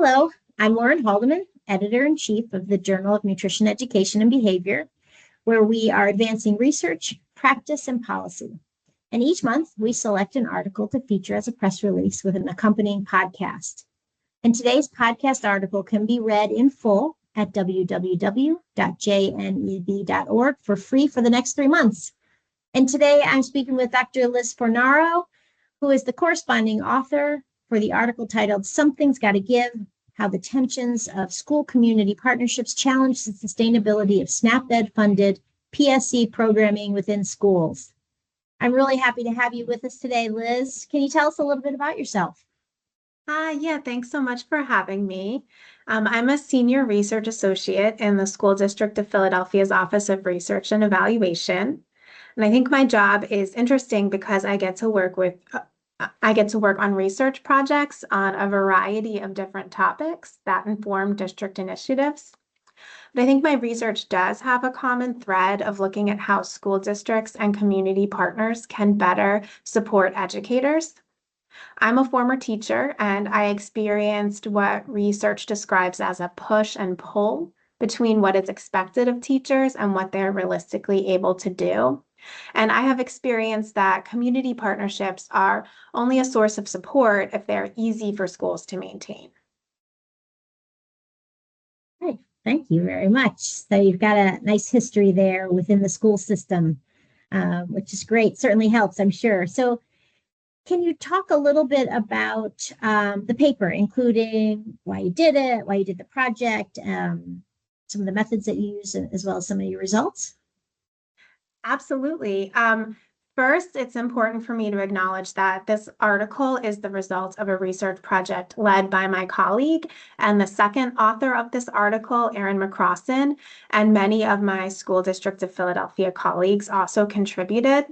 Hello, I'm Lauren Haldeman, Editor-in-Chief of the Journal of Nutrition Education and Behavior, where we are advancing research, practice, and policy. And each month, we select an article to feature as a press release with an accompanying podcast. And today's podcast article can be read in full at www.jneb.org for free for the next 3 months. And today, I'm speaking with Dr. Liz Fornaro, who is the corresponding author for the article titled Something's Gotta Give, How the Tensions of School Community Partnerships Challenge the Sustainability of SNAP-Ed-Funded PSE Programming Within Schools. I'm really happy to have you with us today, Liz. Can you tell us a little bit about yourself? Yeah, thanks so much for having me. I'm a senior research associate in the School District of Philadelphia's Office of Research and Evaluation. And I think my job is interesting because I get to work on research projects on a variety of different topics that inform district initiatives. But I think my research does have a common thread of looking at how school districts and community partners can better support educators. I'm a former teacher, and I experienced what research describes as a push and pull between what is expected of teachers and what they're realistically able to do. And I have experienced that community partnerships are only a source of support if they're easy for schools to maintain. Great. Thank you very much. So you've got a nice history there within the school system, which is great. Certainly helps, I'm sure. So can you talk a little bit about the paper, including why you did it, why you did the project, some of the methods that you use, as well as some of your results? Absolutely. First, it's important for me to acknowledge that this article is the result of a research project led by my colleague and the second author of this article, Erin McCrossin, and many of my School District of Philadelphia colleagues also contributed.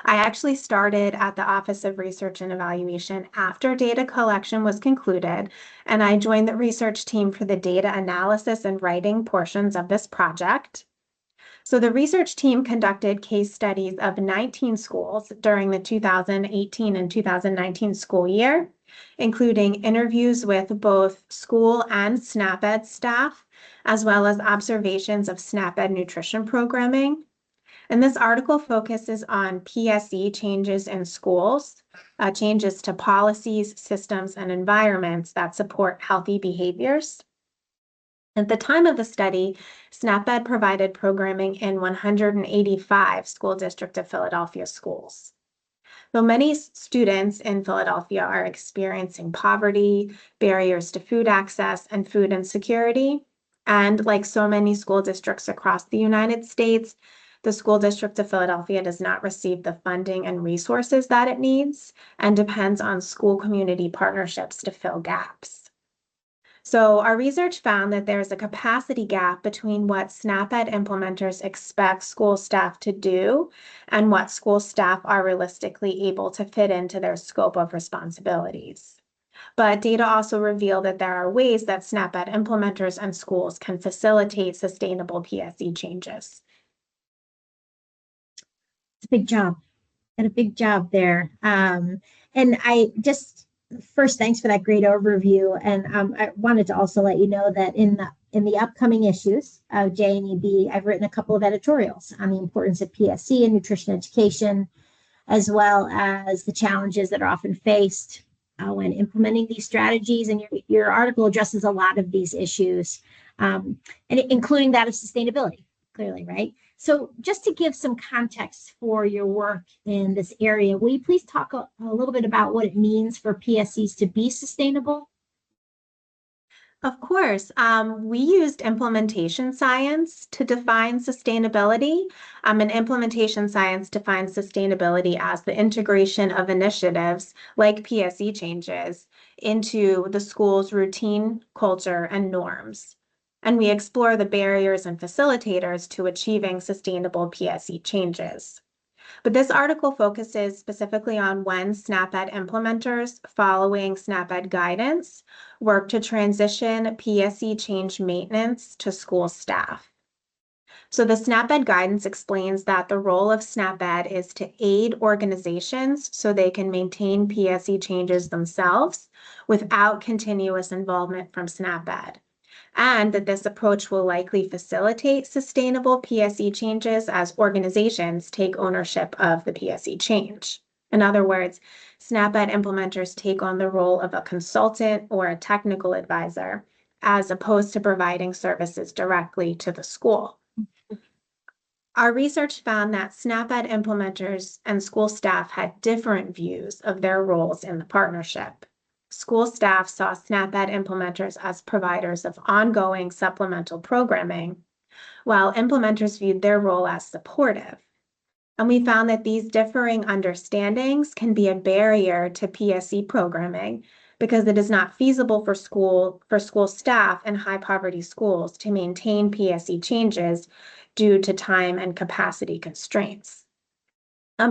I actually started at the Office of Research and Evaluation after data collection was concluded, and I joined the research team for the data analysis and writing portions of this project. So the research team conducted case studies of 19 schools during the 2018 and 2019 school year, including interviews with both school and SNAP-Ed staff, as well as observations of SNAP-Ed nutrition programming. And this article focuses on PSE changes in schools, changes to policies, systems, and environments that support healthy behaviors. At the time of the study, SNAP-Ed provided programming in 185 School District of Philadelphia schools. Though many students in Philadelphia are experiencing poverty, barriers to food access, and food insecurity, and like so many school districts across the United States, the School District of Philadelphia does not receive the funding and resources that it needs and depends on school community partnerships to fill gaps. So our research found that there's a capacity gap between what SNAP-Ed implementers expect school staff to do and what school staff are realistically able to fit into their scope of responsibilities. But data also reveal that there are ways that SNAP-Ed implementers and schools can facilitate sustainable PSE changes. It's a big job. And a big job there. And I just first, thanks for that great overview. And I wanted to also let you know that in the upcoming issues of JNEB, I've written a couple of editorials on the importance of PSE and nutrition education, as well as the challenges that are often faced when implementing these strategies. And your article addresses a lot of these issues, and including that of sustainability, clearly, right? So just to give some context for your work in this area, will you please talk a little bit about what it means for PSEs to be sustainable? Of course. We used implementation science to define sustainability. And implementation science defines sustainability as the integration of initiatives like PSE changes into the school's routine, culture, and norms. And we explore the barriers and facilitators to achieving sustainable PSE changes. But this article focuses specifically on when SNAP-Ed implementers following SNAP-Ed guidance work to transition PSE change maintenance to school staff. So the SNAP-Ed guidance explains that the role of SNAP-Ed is to aid organizations so they can maintain PSE changes themselves without continuous involvement from SNAP-Ed, and that this approach will likely facilitate sustainable PSE changes as organizations take ownership of the PSE change. In other words, SNAP-Ed implementers take on the role of a consultant or a technical advisor, as opposed to providing services directly to the school. Our research found that SNAP-Ed implementers and school staff had different views of their roles in the partnership. School staff saw SNAP-Ed implementers as providers of ongoing supplemental programming, while implementers viewed their role as supportive. And we found that these differing understandings can be a barrier to PSE programming because it is not feasible for school staff in high poverty schools to maintain PSE changes due to time and capacity constraints.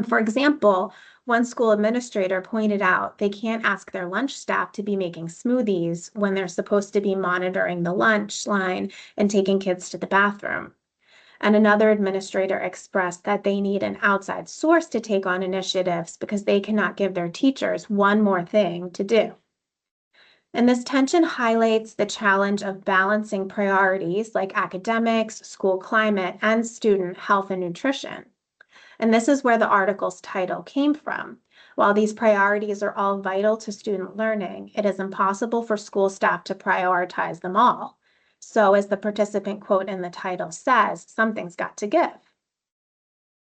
For example, one school administrator pointed out they can't ask their lunch staff to be making smoothies when they're supposed to be monitoring the lunch line and taking kids to the bathroom. And another administrator expressed that they need an outside source to take on initiatives because they cannot give their teachers one more thing to do. And this tension highlights the challenge of balancing priorities like academics, school climate, and student health and nutrition. And this is where the article's title came from. While these priorities are all vital to student learning, it is impossible for school staff to prioritize them all. So as the participant quote in the title says, something's got to give.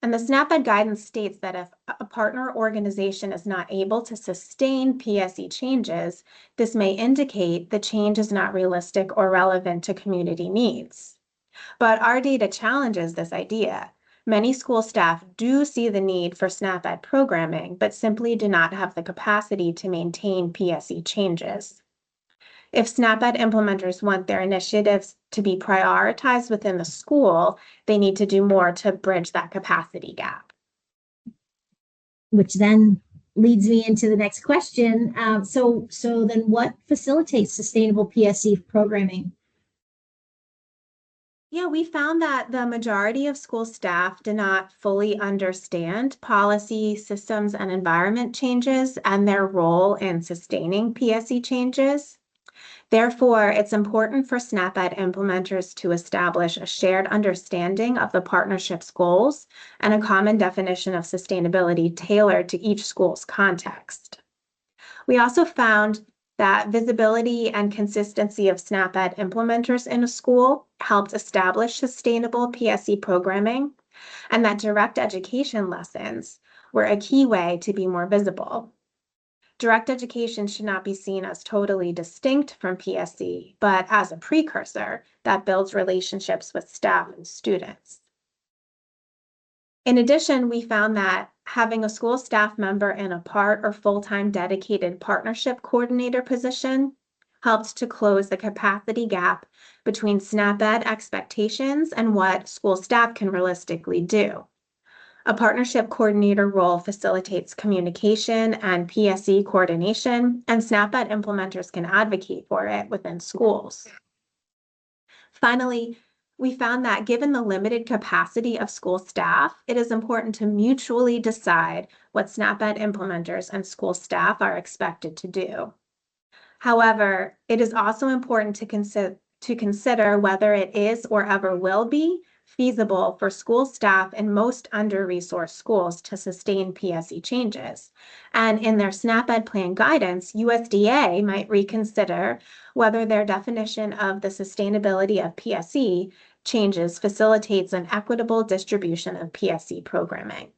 And the SNAP-Ed guidance states that if a partner organization is not able to sustain PSE changes, this may indicate the change is not realistic or relevant to community needs. But our data challenges this idea. Many school staff do see the need for SNAP-Ed programming, but simply do not have the capacity to maintain PSE changes. If SNAP-Ed implementers want their initiatives to be prioritized within the school, they need to do more to bridge that capacity gap. Which then leads me into the next question. So then what facilitates sustainable PSE programming? Yeah, we found that the majority of school staff do not fully understand policy, systems, and environment changes and their role in sustaining PSE changes. Therefore, it's important for SNAP-Ed implementers to establish a shared understanding of the partnership's goals and a common definition of sustainability tailored to each school's context. We also found that visibility and consistency of SNAP-Ed implementers in a school helped establish sustainable PSE programming, and that direct education lessons were a key way to be more visible. Direct education should not be seen as totally distinct from PSE, but as a precursor that builds relationships with staff and students. In addition, we found that having a school staff member in a part or full-time dedicated partnership coordinator position helped to close the capacity gap between SNAP-Ed expectations and what school staff can realistically do. A partnership coordinator role facilitates communication and PSE coordination, and SNAP-Ed implementers can advocate for it within schools. Finally, we found that given the limited capacity of school staff, it is important to mutually decide what SNAP-Ed implementers and school staff are expected to do. However, it is also important to consider whether it is or ever will be feasible for school staff in most under-resourced schools to sustain PSE changes. And in their SNAP-Ed plan guidance, USDA might reconsider whether their definition of the sustainability of PSE changes facilitates an equitable distribution of PSE programming.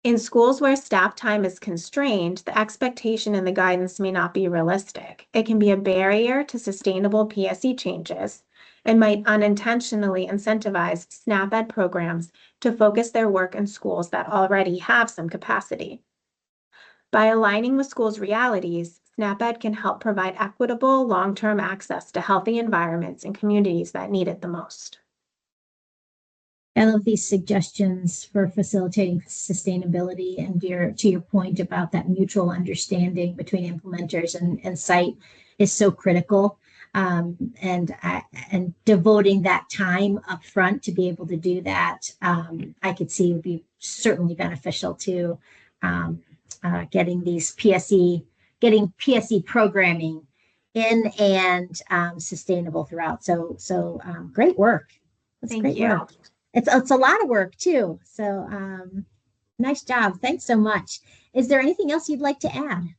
In schools where staff time is constrained, the expectation in the guidance may not be realistic. It can be a barrier to sustainable PSE changes and might unintentionally incentivize SNAP-Ed programs to focus their work in schools that already have some capacity. By aligning with schools' realities, SNAP-Ed can help provide equitable, long-term access to healthy environments in communities that need it the most. I love these suggestions for facilitating sustainability, and to your point about that mutual understanding between implementers and site is so critical. and devoting that time up front to be able to do that, I could see would be certainly beneficial to um, getting PSE programming in and sustainable throughout. So great work. That's Thank great you. work. It's a lot of work too. So nice job. Thanks so much. Is there anything else you'd like to add?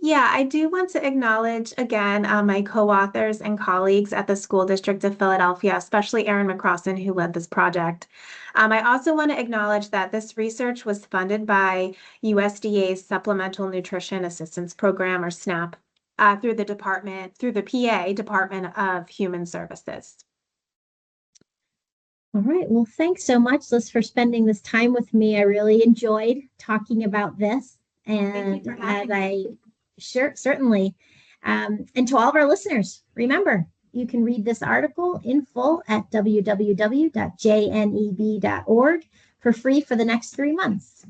Yeah, I do want to acknowledge again my co-authors and colleagues at the School District of Philadelphia, especially Erin McCrossin, who led this project. I also want to acknowledge that this research was funded by USDA's Supplemental Nutrition Assistance Program, or SNAP, through the PA, Department of Human Services. All right. Well, thanks so much, Liz, for spending this time with me. I really enjoyed talking about this, Thank you for having me. I certainly. And to all of our listeners, remember, you can read this article in full at www.jneb.org for free for the next 3 months.